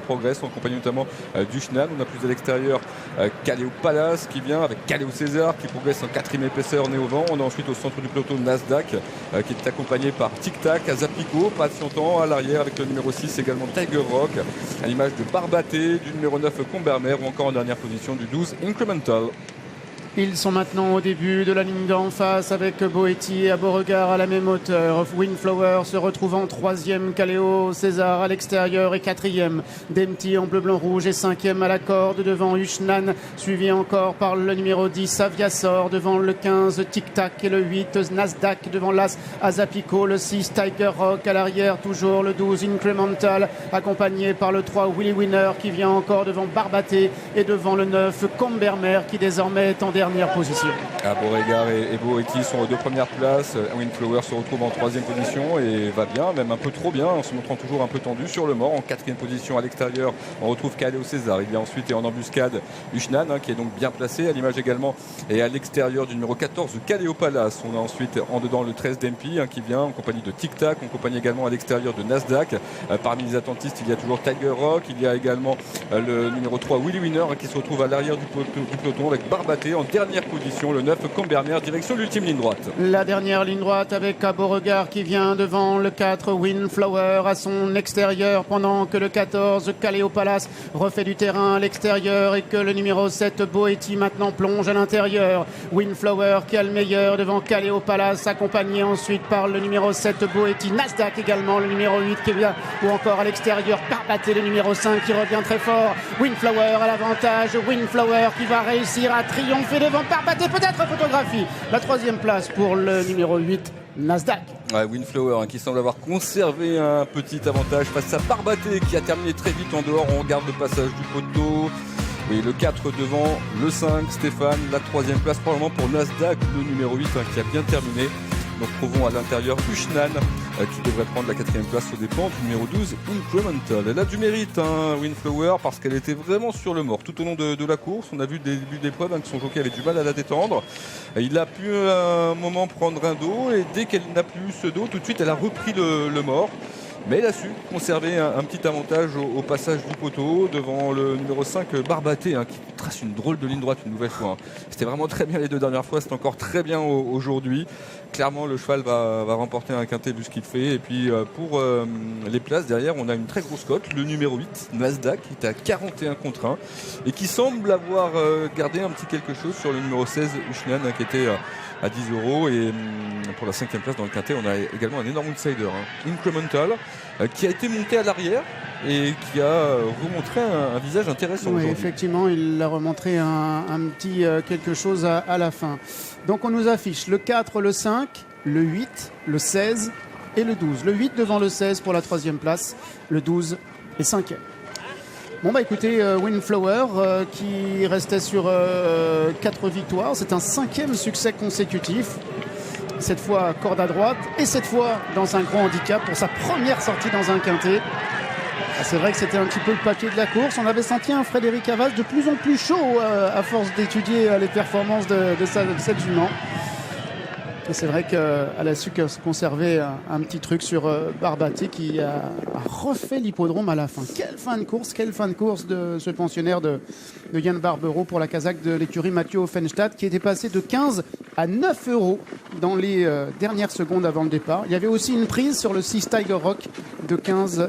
Progresse en compagnie notamment d'Ushnan. On a plus à l'extérieur Kaleo Palace qui vient avec Kaleo César qui progresse en 4ème épaisseur, nez au vent. On a ensuite au centre du peloton Nasdaq qui est accompagné par Tic Tac, Azapico, patientant à l'arrière avec le numéro 6 également Tiger Rock, à l'image de Barbaté, du numéro 9 Combermer ou encore en dernière position du 12 Incremental. Ils sont maintenant au début de la ligne d'en face avec Boetti à Beauregard à la même hauteur. Windflower se retrouve en 3e, Kaleo César à l'extérieur et 4e. Dempty en bleu, blanc, rouge et 5e à la corde devant Ushnan, suivi encore par le numéro 10 Aviasor, devant le 15 Tic Tac et le 8 Nasdaq, devant l'As Azapico, le 6 Tiger Rock à l'arrière, toujours le 12 Incremental, accompagné par le 3 Willy Winner qui vient encore devant Barbaté et devant le 9 Combermer qui désormais est en dernière position. Beauregard et Boetti sont aux 2 premières places. Windflower se retrouve en 3e position et va bien, même un peu trop bien, en se montrant toujours un peu tendu sur le mort. En 4e position à l'extérieur, on retrouve Kaleo César. Il y a ensuite et en embuscade Ushnan qui est donc bien placé, à l'image également et à l'extérieur du numéro 14 Kaleo Palace. On a ensuite en dedans le 13 Dempty qui vient en compagnie de Tic Tac, en compagnie également à l'extérieur de Nasdaq. Parmi les attentistes, il y a toujours Tiger Rock, il y a également le numéro 3 Willy Winner qui se retrouve à l'arrière du peloton avec Barbaté en dernière position, le 9 Combermer, direction l'ultime ligne droite. La dernière ligne droite avec Beauregard qui vient devant le 4 Windflower à son extérieur, pendant que le 14 Kaleo Palace refait du terrain à l'extérieur et que le numéro 7 Boetti maintenant plonge à l'intérieur. Windflower qui a le meilleur devant Kaleo Palace, accompagné ensuite par le numéro 7 Boetti, Nasdaq également, le numéro 8 qui vient, ou encore à l'extérieur Barbaté, le numéro 5 qui revient très fort. Windflower à l'avantage, Windflower qui va réussir à triompher devant Barbaté, peut-être photographie. La 3e place pour le numéro 8 Nasdaq. Windflower qui semble avoir conservé un petit avantage face à Barbaté qui a terminé très vite en dehors. On regarde le passage du poteau. Oui, le 4 devant, le 5 Stéphane, la 3e place probablement pour Nasdaq, le numéro 8 qui a bien terminé. Donc trouvons à l'intérieur Ushnan qui devrait prendre la 4e place aux dépens du numéro 12 Incremental. Elle a du mérite, Windflower, parce qu'elle était vraiment sur le mort tout au long de la course. On a vu des débuts d'épreuve que son jockey avait du mal à la détendre. Il a pu à un moment prendre un dos et dès qu'elle n'a plus ce dos, tout de suite elle a repris le mort. Mais elle a su conserver un petit avantage au passage du poteau devant le numéro 5 Barbaté qui trace une drôle de ligne droite une nouvelle fois. C'était vraiment très bien les 2 dernières fois, c'est encore très bien aujourd'hui. Clairement le cheval va remporter un quintet vu ce qu'il fait. Et puis pour les places derrière, on a une très grosse cote, le numéro 8 Nasdaq qui est à 41 contre 1 et qui semble avoir gardé un petit quelque chose sur le numéro 16 Ushnan qui était à 10 €. Et pour la 5e place dans le quintet, on a également un énorme outsider, Incremental, qui a été monté à l'arrière et qui a remontré un visage intéressant. Oui, effectivement, il a remontré un petit quelque chose à la fin. Donc on nous affiche le 4, le 5, le 8, le 16 et le 12. Le 8 devant le 16 pour la 3e place, le 12 est 5e. Bon bah écoutez, Windflower qui restait sur 4 victoires, c'est un 5e succès consécutif. Cette fois corde à droite et cette fois dans un grand handicap pour sa première sortie dans un quintet. C'est vrai que c'était un petit peu le papier de la course. On avait senti un Frédéric Havas de plus en plus chaud à force d'étudier les performances de cette jument. Et c'est vrai qu'elle a su conserver un petit truc sur Barbaté qui a refait l'hippodrome à la fin. Quelle fin de course de ce pensionnaire de Yann Barbero pour la casaque de l'écurie Mathieu Offenstadt qui était passé de 15 à 9 € dans les dernières secondes avant le départ. Il y avait aussi une prise sur le 6 Tiger Rock de 15